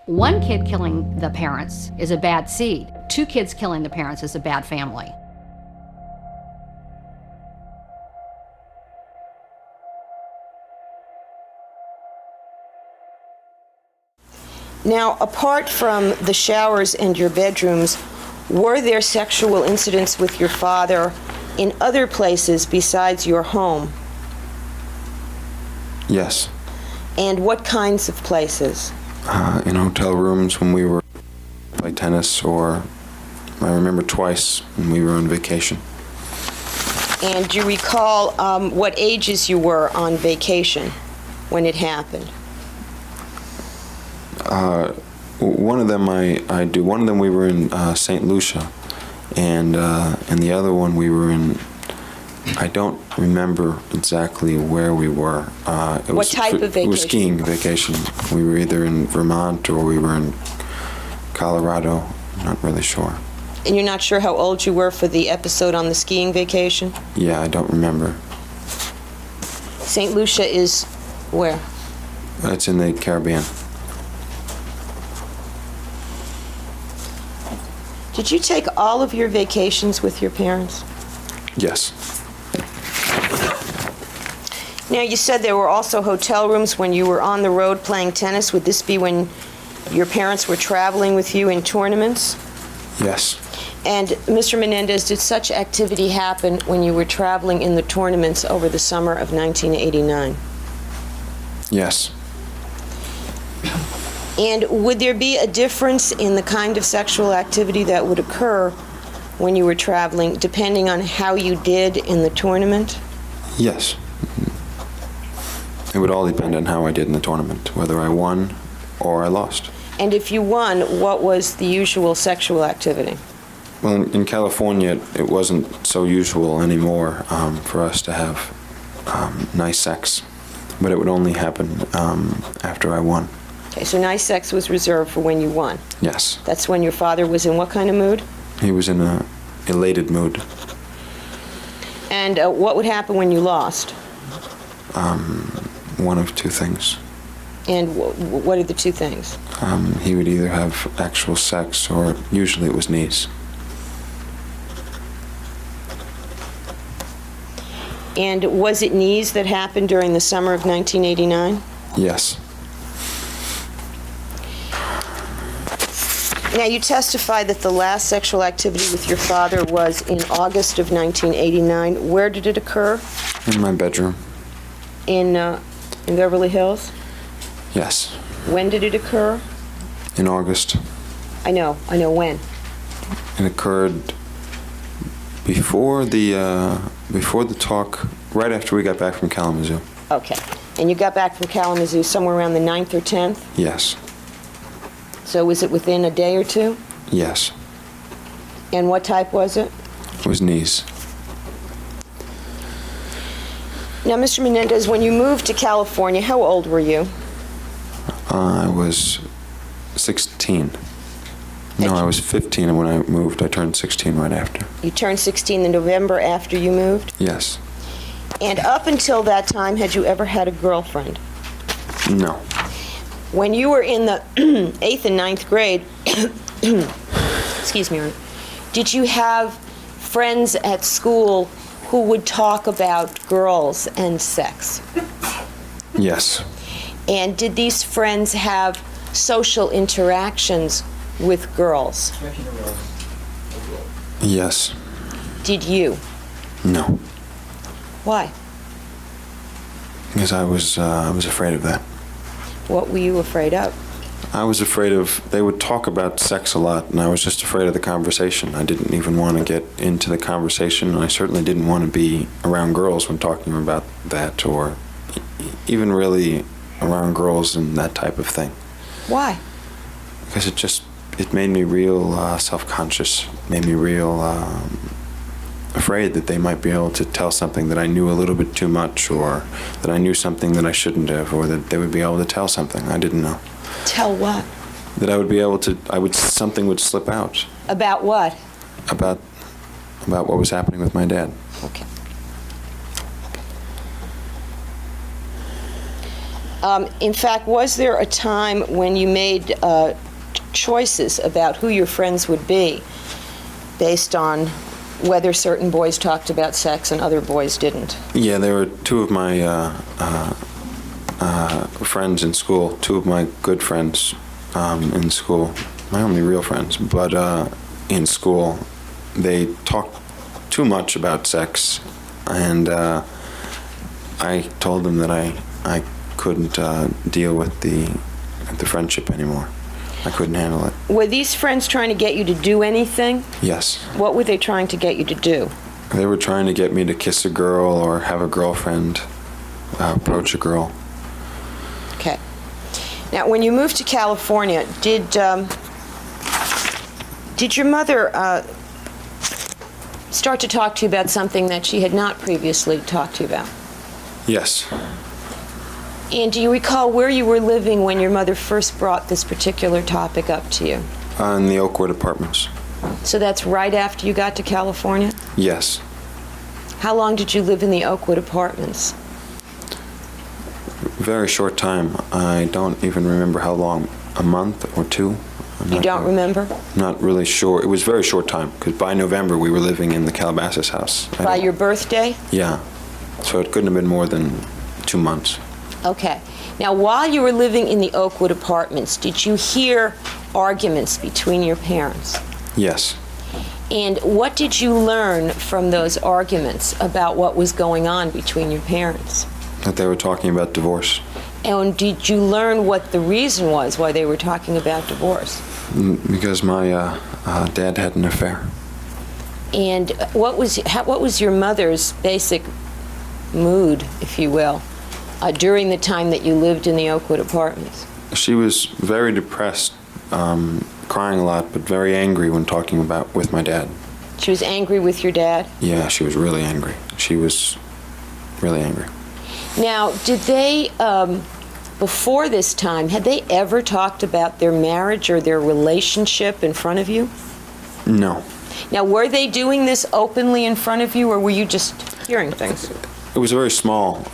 One kid killing the parents is a bad seed. Two kids killing the parents is a bad family. Now, apart from the showers and your bedrooms, were there sexual incidents with your father in other places besides your home? Yes. And what kinds of places? In hotel rooms when we were play tennis, or I remember twice when we were on vacation. And do you recall what ages you were on vacation when it happened? One of them I do. One of them we were in St. Lucia, and the other one we were in. I don't remember exactly where we were. What type of vacation? It was skiing vacation. We were either in Vermont or we were in Colorado. Not really sure. And you're not sure how old you were for the episode on the skiing vacation? Yeah, I don't remember. St. Lucia is where? It's in the Caribbean. Did you take all of your vacations with your parents? Yes. Now, you said there were also hotel rooms when you were on the road playing tennis. Would this be when your parents were traveling with you in tournaments? Yes. And Mr. Menendez, did such activity happen when you were traveling in the tournaments over the summer of 1989? Yes. And would there be a difference in the kind of sexual activity that would occur when you were traveling, depending on how you did in the tournament? Yes. It would all depend on how I did in the tournament, whether I won or I lost. And if you won, what was the usual sexual activity? Well, in California, it wasn't so usual anymore for us to have nice sex, but it would only happen after I won. Okay, so nice sex was reserved for when you won. Yes. That's when your father was in what kind of mood? He was in a elated mood. And what would happen when you lost? One of two things. And what are the two things? He would either have actual sex, or usually it was knees. And was it knees that happened during the summer of 1989? Yes. Now, you testified that the last sexual activity with your father was in August of 1989. Where did it occur? In my bedroom. In Beverly Hills? Yes. When did it occur? In August. I know when. It occurred before the talk, right after we got back from Kalamazoo. Okay. And you got back from Kalamazoo somewhere around the 9th or 10th? Yes. So was it within a day or two? Yes. And what type was it? It was knees. Now, Mr. Menendez, when you moved to California, how old were you? I was 16. No, I was 15 when I moved. I turned 16 right after. You turned 16 in November after you moved? Yes. And up until that time, had you ever had a girlfriend? No. When you were in the 8th and 9th grade, excuse me, did you have friends at school who would talk about girls and sex? Yes. And did these friends have social interactions with girls? Yes. Did you? No. Why? Because I was afraid of that. What were you afraid of? I was afraid of, they would talk about sex a lot, and I was just afraid of the conversation. I didn't even want to get into the conversation, and I certainly didn't want to be around girls when talking about that, or even really around girls and that type of thing. Why? Because it made me real self-conscious, made me real afraid that they might be able to tell something that I knew a little bit too much, or that I knew something that I shouldn't have, or that they would be able to tell something I didn't know. Tell what? That I would be able to, something would slip out. About what? About what was happening with my dad. Okay. In fact, was there a time when you made choices about who your friends would be based on whether certain boys talked about sex and other boys didn't? Yeah, there were two of my friends in school, two of my good friends in school, my only real friends, but in school they talked too much about sex, and I told them that I couldn't deal with the friendship anymore. I couldn't handle it. Were these friends trying to get you to do anything? Yes. What were they trying to get you to do? They were trying to get me to kiss a girl or have a girlfriend, approach a girl. Okay. Now, when you moved to California, did your mother start to talk to you about something that she had not previously talked to you about? Yes. And do you recall where you were living when your mother first brought this particular topic up to you? In the Oakwood apartments. So that's right after you got to California? Yes. How long did you live in the Oakwood apartments? Very short time. I don't even remember how long. A month or two? You don't remember? Not really sure. It was a very short time, because by November we were living in the Calabasas house. By your birthday? Yeah. So it couldn't have been more than 2 months. Okay. Now, while you were living in the Oakwood apartments, did you hear arguments between your parents? Yes. And what did you learn from those arguments about what was going on between your parents? That they were talking about divorce. And did you learn what the reason was why they were talking about divorce? Because my dad had an affair. And what was your mother's basic mood, if you will, during the time that you lived in the Oakwood apartments? She was very depressed, crying a lot, but very angry when talking with my dad. She was angry with your dad? Yeah, she was really angry. She was really angry. Now, did they, before this time, had they ever talked about their marriage or their relationship in front of you? No. Now, were they doing this openly in front of you, or were you just hearing things? It was a very small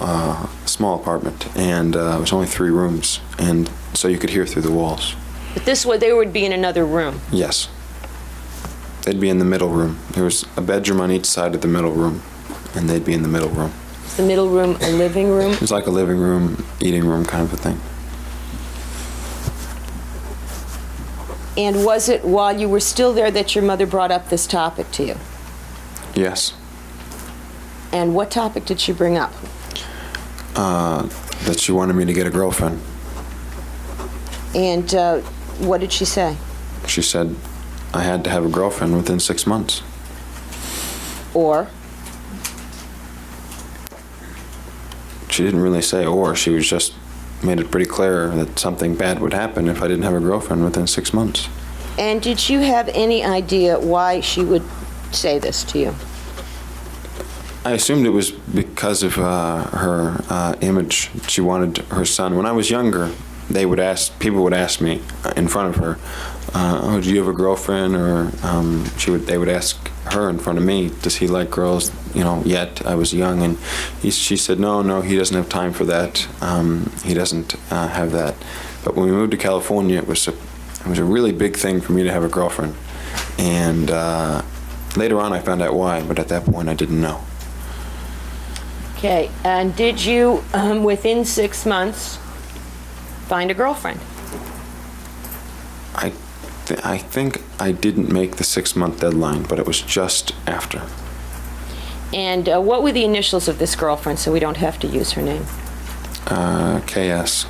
apartment, and it was only 3 rooms, and so you could hear through the walls. But they would be in another room? Yes. They'd be in the middle room. There was a bedroom on each side of the middle room, and they'd be in the middle room. Is the middle room a living room? It was like a living room, eating room kind of a thing. And was it while you were still there that your mother brought up this topic to you? Yes. And what topic did she bring up? That she wanted me to get a girlfriend. And what did she say? She said I had to have a girlfriend within 6 months. Or? She didn't really say or. She was just made it pretty clear that something bad would happen if I didn't have a girlfriend within 6 months. And did you have any idea why she would say this to you? I assumed it was because of her image. She wanted her son. When I was younger, people would ask me in front of her, "Oh, do you have a girlfriend?" Or they would ask her in front of me, "Does he like girls?" Yet I was young, and she said, "No, he doesn't have time for that. He doesn't have that." But when we moved to California, it was a really big thing for me to have a girlfriend, and later on I found out why. But at that point, I didn't know. Okay, and did you, within 6 months, find a girlfriend? I think I didn't make the 6-month deadline, but it was just after. And what were the initials of this girlfriend, so we don't have to use her name? KS.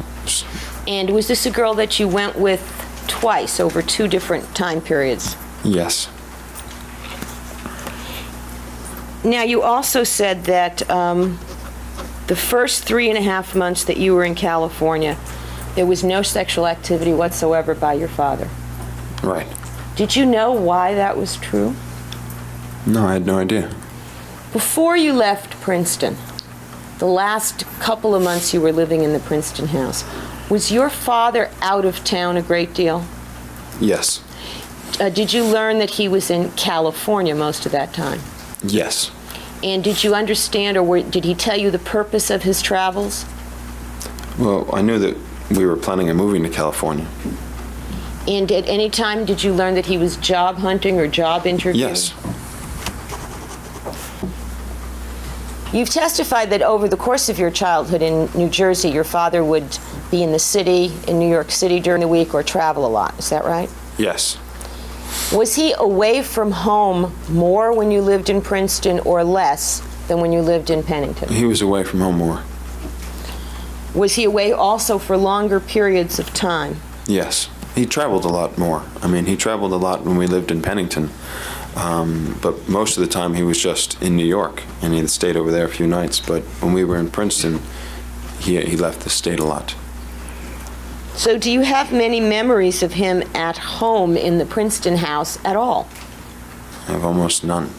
And was this a girl that you went with twice over 2 different time periods? Yes. Now, you also said that the first 3.5 months that you were in California, there was no sexual activity whatsoever by your father. Right. Did you know why that was true? No, I had no idea. Before you left Princeton, the last couple of months you were living in the Princeton house, was your father out of town a great deal? Yes. Did you learn that he was in California most of that time? Yes. And did you understand, or did he tell you the purpose of his travels? Well, I knew that we were planning on moving to California. And at any time, did you learn that he was job hunting or job interviewing? Yes. You've testified that over the course of your childhood in New Jersey, your father would be in the city, in New York City during the week, or travel a lot. Is that right? Yes. Was he away from home more when you lived in Princeton or less than when you lived in Pennington? He was away from home more. Was he away also for longer periods of time? Yes. He traveled a lot more. I mean, he traveled a lot when we lived in Pennington. But most of the time he was just in New York, and he had stayed over there a few nights. But when we were in Princeton, he left the state a lot. So do you have many memories of him at home in the Princeton house at all? I have almost none.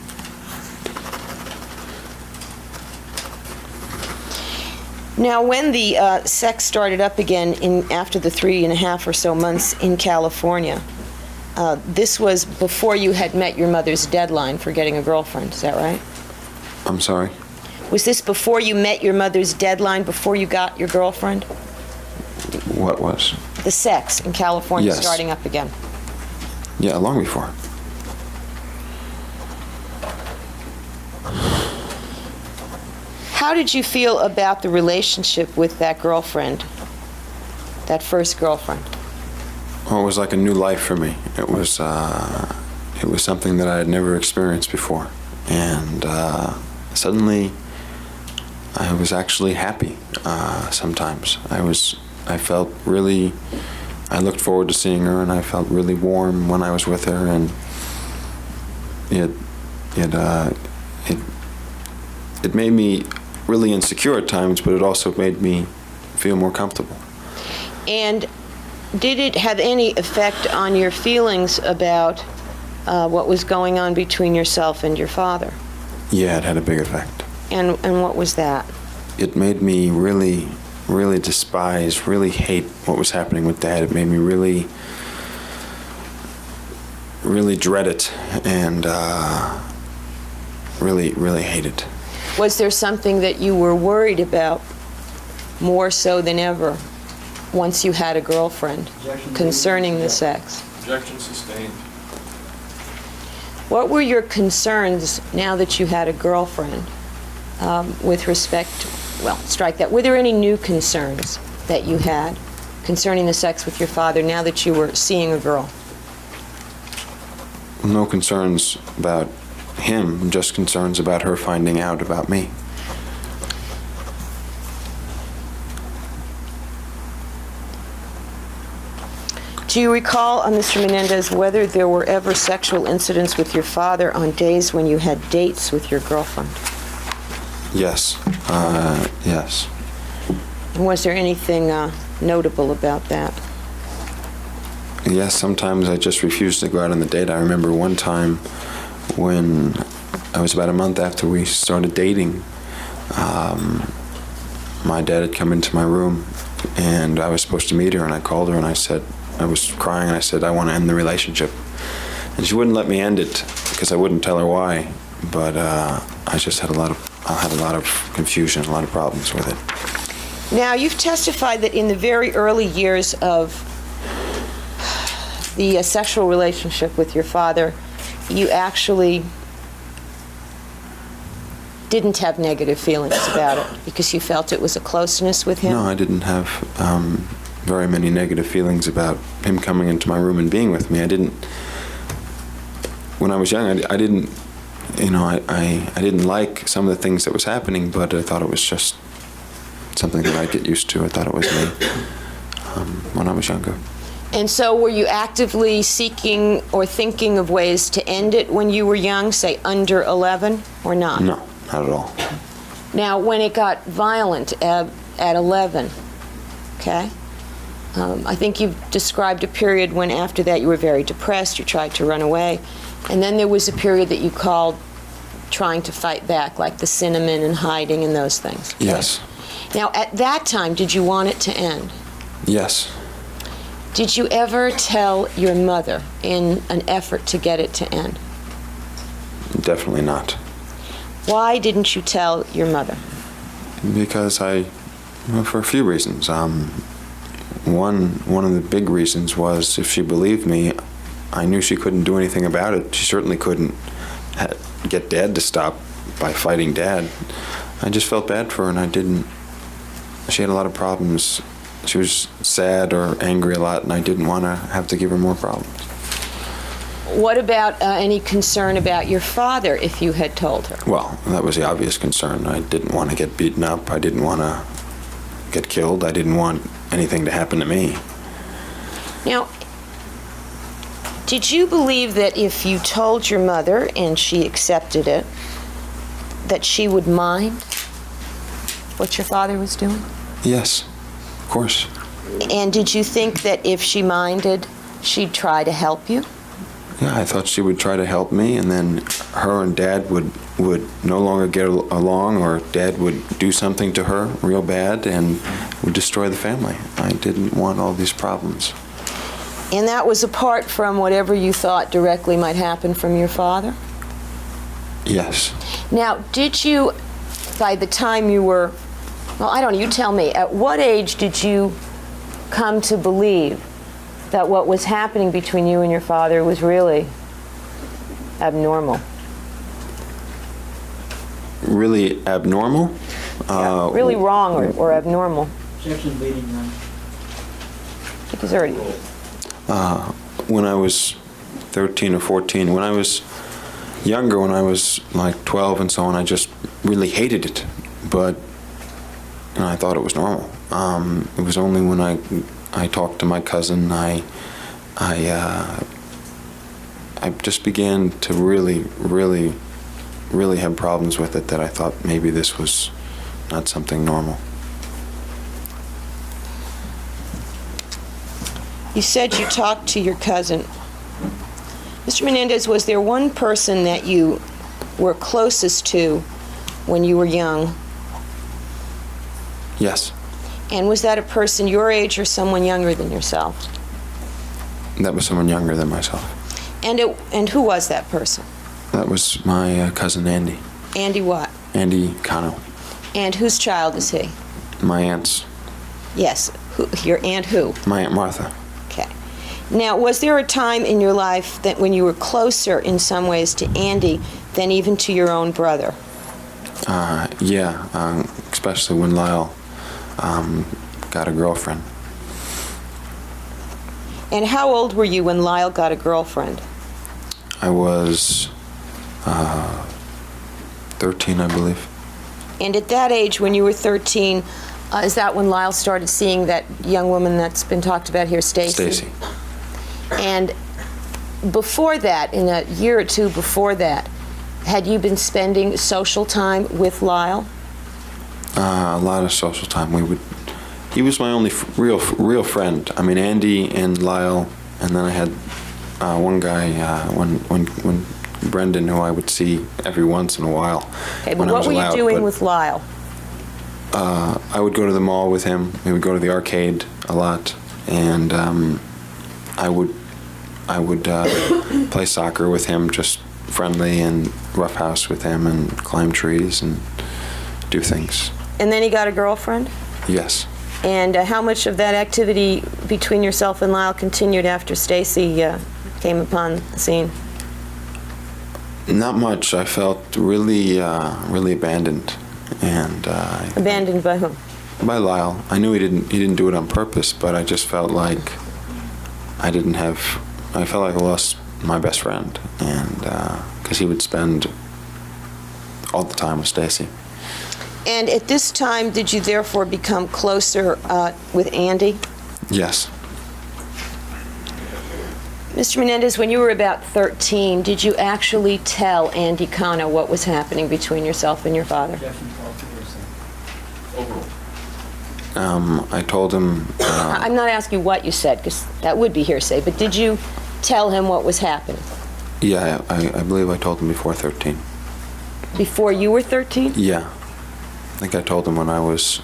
Now, when the sex started up again after the 3.5 or so months in California, this was before you had met your mother's deadline for getting a girlfriend, is that right? I'm sorry? Was this before you met your mother's deadline, before you got your girlfriend? What was? The sex in California Yes. starting up again. Yeah, long before. How did you feel about the relationship with that girlfriend, that first girlfriend? Well, it was like a new life for me. It was something that I had never experienced before. And suddenly I was actually happy sometimes. I felt really, I looked forward to seeing her, and I felt really warm when I was with her, and it made me really insecure at times, but it also made me feel more comfortable. And did it have any effect on your feelings about what was going on between yourself and your father? Yeah, it had a big effect. And what was that? It made me really, really despise, really hate what was happening with Dad. It made me really, really dread it, and really, really hate it. Was there something that you were worried about more so than ever once you had a girlfriend concerning the sex? Objection sustained. What were your concerns now that you had a girlfriend with respect to, well, strike that. Were there any new concerns that you had concerning the sex with your father now that you were seeing a girl? No concerns about him, just concerns about her finding out about me. Do you recall, Mr. Menendez, whether there were ever sexual incidents with your father on days when you had dates with your girlfriend? Yes. Yes. And was there anything notable about that? Yes, sometimes I just refused to go out on the date. I remember one time when I was about a month after we started dating, my dad had come into my room, and I was supposed to meet her, and I called her, and I said, I was crying, and I said, I want to end the relationship. And she wouldn't let me end it because I wouldn't tell her why, but I just had a lot of confusion, a lot of problems with it. Now, you've testified that in the very early years of the sexual relationship with your father, you actually didn't have negative feelings about it because you felt it was a closeness with him? No, I didn't have very many negative feelings about him coming into my room and being with me. I didn't, when I was young, I didn't, you know, I didn't like some of the things that was happening, but I thought it was just something that I'd get used to. I thought it was me when I was younger. And so were you actively seeking or thinking of ways to end it when you were young, say under 11, or not? No, not at all. Now, when it got violent at 11, okay, I think you've described a period when after that you were very depressed, you tried to run away, and then there was a period that you called trying to fight back, like the cinnamon and hiding and those things. Okay? Yes. Now, at that time, did you want it to end? Yes. Did you ever tell your mother in an effort to get it to end? Definitely not. Why didn't you tell your mother? Because I Well, for a few reasons. One of the big reasons was if she believed me, I knew she couldn't do anything about it. She certainly couldn't get Dad to stop by fighting Dad. I just felt bad for her, and I didn't. She had a lot of problems. She was sad or angry a lot, and I didn't want to have to give her more problems. What about any concern about your father if you had told her? Well, that was the obvious concern. I didn't want to get beaten up. I didn't want to get killed. I didn't want anything to happen to me. Now, did you believe that if you told your mother and she accepted it, that she would mind what your father was doing? Yes, of course. And did you think that if she minded, she'd try to help you? Yeah, I thought she would try to help me, and then her and Dad would no longer get along, or Dad would do something to her real bad and would destroy the family. I didn't want all these problems. And that was apart from whatever you thought directly might happen from your father? Yes. Now, did you, by the time you were, well, I don't know, you tell me, at what age did you come to believe that what was happening between you and your father was really abnormal? Really abnormal? Yeah, really wrong or abnormal? Objection, leading none. Because already. When I was 13 or 14, when I was younger, when I was like 12 and so on, I just really hated it. But I thought it was normal. It was only when I talked to my cousin, I just began to really have problems with it, that I thought maybe this was not something normal. You said you talked to your cousin. Mr. Menendez, was there one person that you were closest to when you were young? Yes. And was that a person your age or someone younger than yourself? That was someone younger than myself. And who was that person? That was my cousin Andy. Andy what? Andy Cano. And whose child is he? My aunt's. Yes. Your aunt who? My Aunt Martha. Okay. Now, was there a time in your life that when you were closer in some ways to Andy than even to your own brother? Yeah, especially when Lyle got a girlfriend. And how old were you when Lyle got a girlfriend? I was 13, I believe. And at that age, when you were 13, is that when Lyle started seeing that young woman that's been talked about here, Stacy? Stacy. And before that, in a year or two before that, had you been spending social time with Lyle? A lot of social time. He was my only real friend. I mean, Andy and Lyle, and then I had one guy, when Brendan, who I would see every once in a while. Okay, but what were you doing with Lyle? I would go to the mall with him. We would go to the arcade a lot, and I would play soccer with him, just friendly, and roughhouse with him, and climb trees and do things. And then he got a girlfriend? Yes. And how much of that activity between yourself and Lyle continued after Stacy came upon the scene? Not much. I felt really abandoned, and Abandoned by whom? by Lyle. I knew he didn't do it on purpose, but I just felt like I felt like I lost my best friend, and because he would spend all the time with Stacy. And at this time, did you therefore become closer with Andy? Yes. Mr. Menendez, when you were about 13, did you actually tell Andy Cano what was happening between yourself and your father? Objection, called to hearsay. Overruled. I told him. I'm not asking you what you said, because that would be hearsay, but did you tell him what was happening? Yeah, I believe I told him before 13. Before you were 13? Yeah. I think I told him when I was,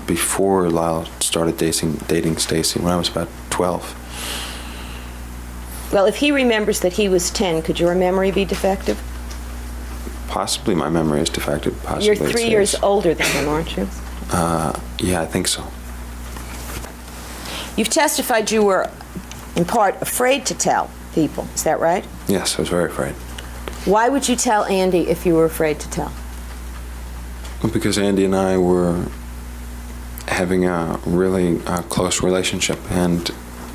before Lyle started dating Stacy, when I was about 12. Well, if he remembers that he was 10, could your memory be defective? Possibly my memory is defective. Possibly You're it's 3 his. years older than him, aren't you? Yeah, I think so. You've testified you were, in part, afraid to tell people. Is that right? Yes, I was very afraid. Why would you tell Andy if you were afraid to tell? Because Andy and I were having a really close relationship, and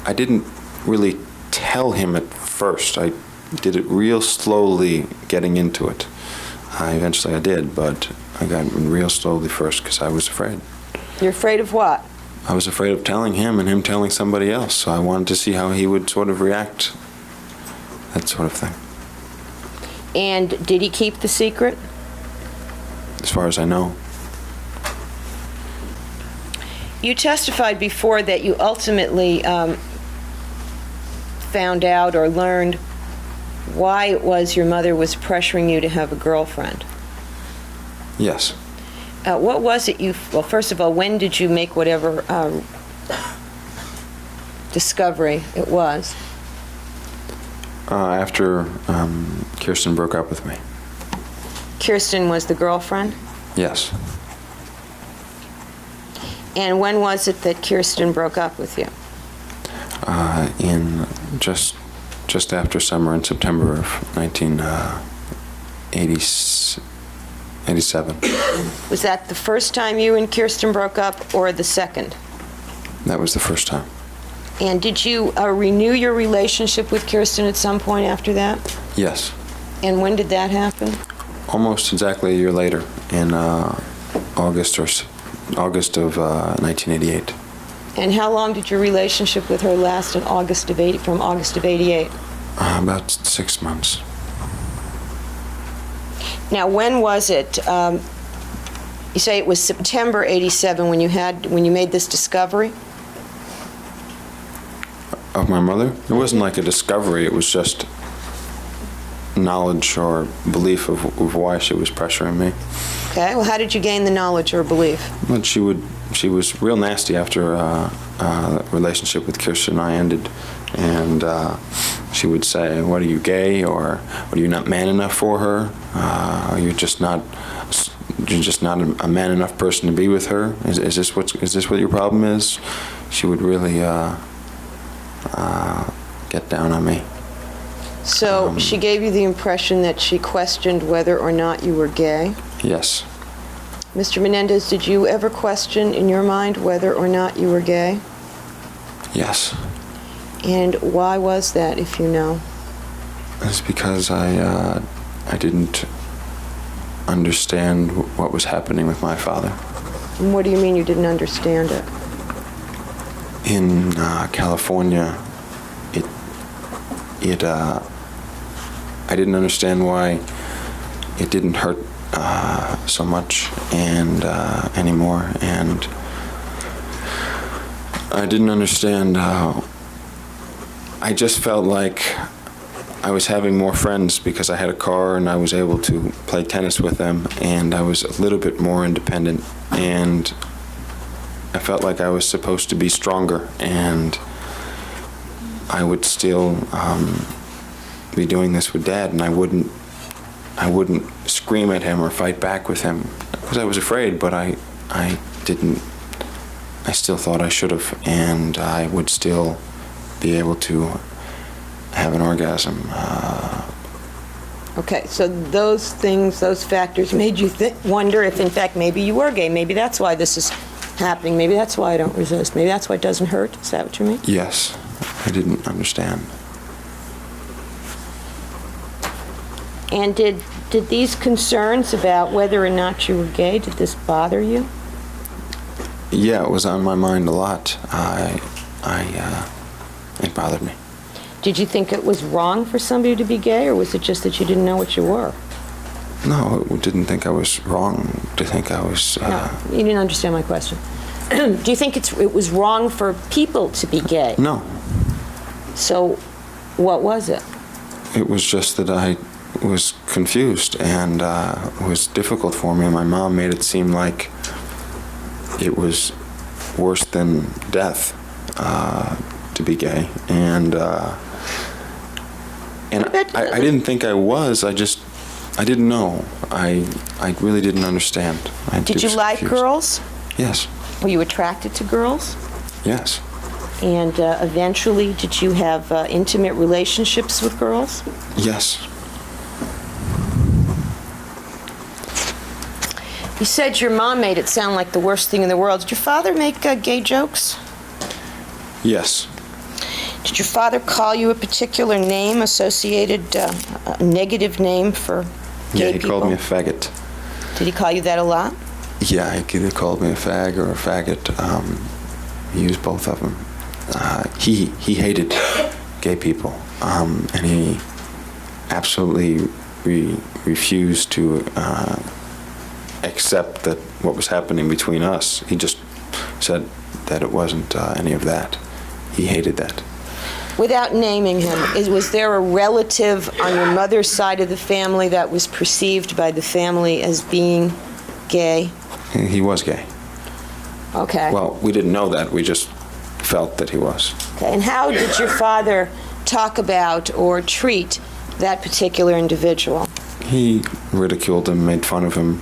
I didn't really tell him at first. I did it real slowly, getting into it. Eventually I did, but I got real slowly first because I was afraid. You're afraid of what? I was afraid of telling him and him telling somebody else, so I wanted to see how he would sort of react, that sort of thing. And did he keep the secret? As far as I know. You testified before that you ultimately found out or learned why it was your mother was pressuring you to have a girlfriend. Yes. What was it well, first of all, when did you make whatever discovery it was? After Kirsten broke up with me. Kirsten was the girlfriend? Yes. And when was it that Kirsten broke up with you? In just after summer in September of 1987. Was that the first time you and Kirsten broke up, or the second? That was the first time. And did you renew your relationship with Kirsten at some point after that? Yes. And when did that happen? Almost exactly a year later, in August of 1988. And how long did your relationship with her last from August of 88? About 6 months. Now, when was it? You say it was September 87 when you made this discovery? Of my mother? It wasn't like a discovery, it was just knowledge or belief of why she was pressuring me. Okay, well, how did you gain the knowledge or belief? But she was real nasty after a relationship with Kirsten and I ended, and she would say, "What, are you gay, or are you not man enough for her? You're just not a man enough person to be with her? Is this what your problem is?" She would really get down on me. So she gave you the impression that she questioned whether or not you were gay? Yes. Mr. Menendez, did you ever question in your mind whether or not you were gay? Yes. And why was that, if you know? It's because I didn't understand what was happening with my father. And what do you mean you didn't understand it? In California, I didn't understand why it didn't hurt so much and anymore, and I didn't understand. I just felt like I was having more friends because I had a car and I was able to play tennis with them, and I was a little bit more independent, and I felt like I was supposed to be stronger, and I would still be doing this with Dad, and I wouldn't scream at him or fight back with him because I was afraid, but I still thought I should have, and I would still be able to have an orgasm. Okay, so those things, those factors made you wonder if, in fact, maybe you were gay. Maybe that's why this is happening. Maybe that's why I don't resist. Maybe that's why it doesn't hurt. Is that what you mean? Yes, I didn't understand. And did these concerns about whether or not you were gay, did this bother you? Yeah, it was on my mind a lot. It bothered me. Did you think it was wrong for somebody to be gay, or was it just that you didn't know what you were? No, I didn't think I was wrong to think I was... No, you didn't understand my question. Do you think it was wrong for people to be gay? No. So what was it? It was just that I was confused, and it was difficult for me. My mom made it seem like it was worse than death to be gay, and I didn't think I was. I didn't know. I really didn't understand. Did you like girls? Yes. Were you attracted to girls? Yes. And eventually, did you have intimate relationships with girls? Yes. You said your mom made it sound like the worst thing in the world. Did your father make gay jokes? Yes. Did your father call you a particular name associated, a negative name for gay Yeah, he people? called me a faggot. Did he call you that a lot? Yeah, he either called me a fag or a faggot. He used both of them. He hated gay people, and he absolutely refused to accept that what was happening between us. He just said that it wasn't any of that. He hated that. Without naming him, was there a relative on your mother's side of the family that was perceived by the family as being gay? He was gay. Okay. Well, we didn't know that. We just felt that he was. Okay. And how did your father talk about or treat that particular individual? He ridiculed him, made fun of him,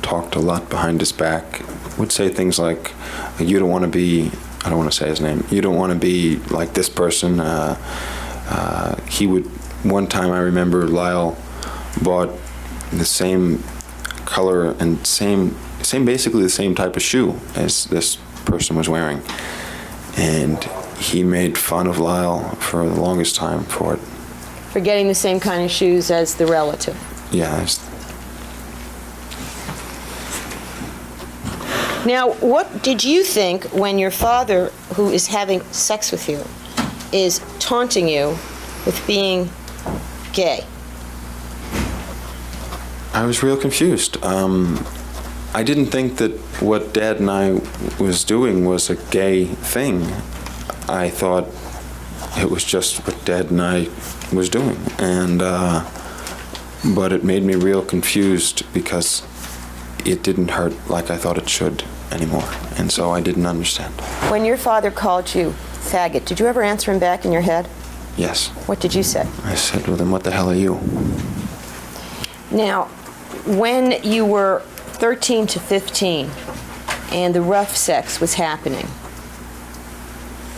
talked a lot behind his back, would say things like, you don't want to be, I don't want to say his name, you don't want to be like this person. He would, one time I remember Lyle bought the same color and basically the same type of shoe as this person was wearing. And he made fun of Lyle for the longest time for it. For getting the same kind of shoes as the relative? Yeah. Now, what did you think when your father, who is having sex with you, is taunting you with being gay? I was real confused. I didn't think that what Dad and I was doing was a gay thing. I thought it was just what Dad and I was doing, and but it made me real confused because it didn't hurt like I thought it should anymore, and so I didn't understand. When your father called you faggot, did you ever answer him back in your head? Yes. What did you say? I said, well, then what the hell are you? Now, when you were 13 to 15 and the rough sex was happening,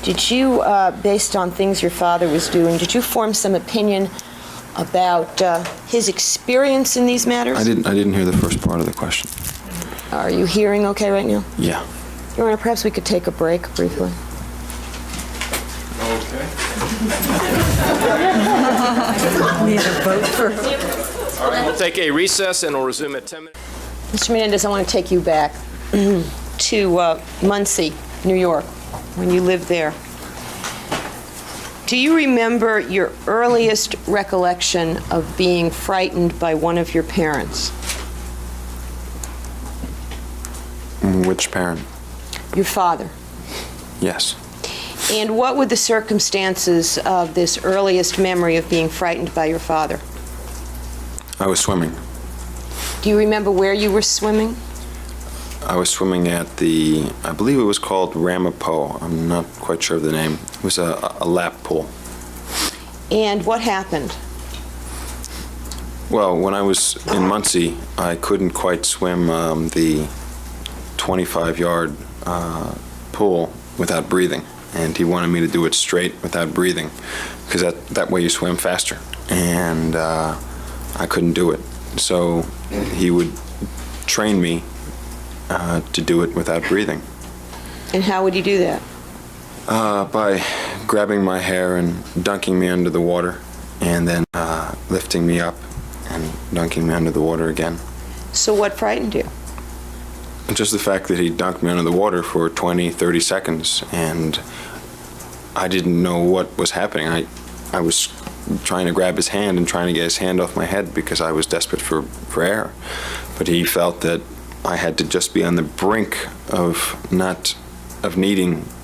did you, based on things your father was doing, did you form some opinion about his experience in these matters? I didn't hear the first part of the question. Are you hearing okay right now? Yeah. Your Honor, perhaps we could take a break briefly. Okay. Need a vote for. All right, we'll take a recess and we'll resume at 10 minutes. Mr. Menendez, I want to take you back to Muncie, New York, when you lived there. Do you remember your earliest recollection of being frightened by one of your parents? Which parent? Your father. Yes. And what were the circumstances of this earliest memory of being frightened by your father? I was swimming. Do you remember where you were swimming? I was swimming at the, I believe it was called Ramapo. I'm not quite sure of the name. It was a lap pool. And what happened? Well, when I was in Muncie, I couldn't quite swim the 25-yard pool without breathing. And he wanted me to do it straight without breathing, because that way you swim faster. And I couldn't do it. So he would train me to do it without breathing. And how would you do that? By grabbing my hair and dunking me under the water, and then lifting me up and dunking me under the water again. So what frightened you? Just the fact that he dunked me under the water for 20, 30 seconds, and I didn't know what was happening. I was trying to grab his hand and trying to get his hand off my head because I was desperate for air. But he felt that I had to just be on the brink of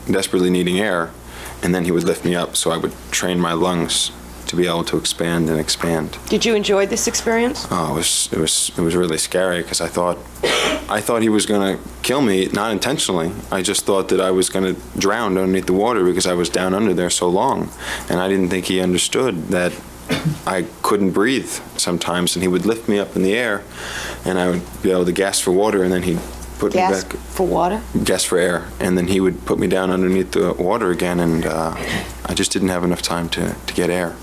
desperately needing air, and then he would lift me up so I would train my lungs to be able to expand and expand. Did you enjoy this experience? Oh, it was really scary because I thought he was going to kill me, not intentionally. I just thought that I was going to drown underneath the water because I was down under there so long, and I didn't think he understood that I couldn't breathe sometimes, and he would lift me up in the air, and I would be able to gasp for water, and then he'd put me Gasp back, for water? gasp for air, and then he would put me down underneath the water again, and I just didn't have enough time to get air.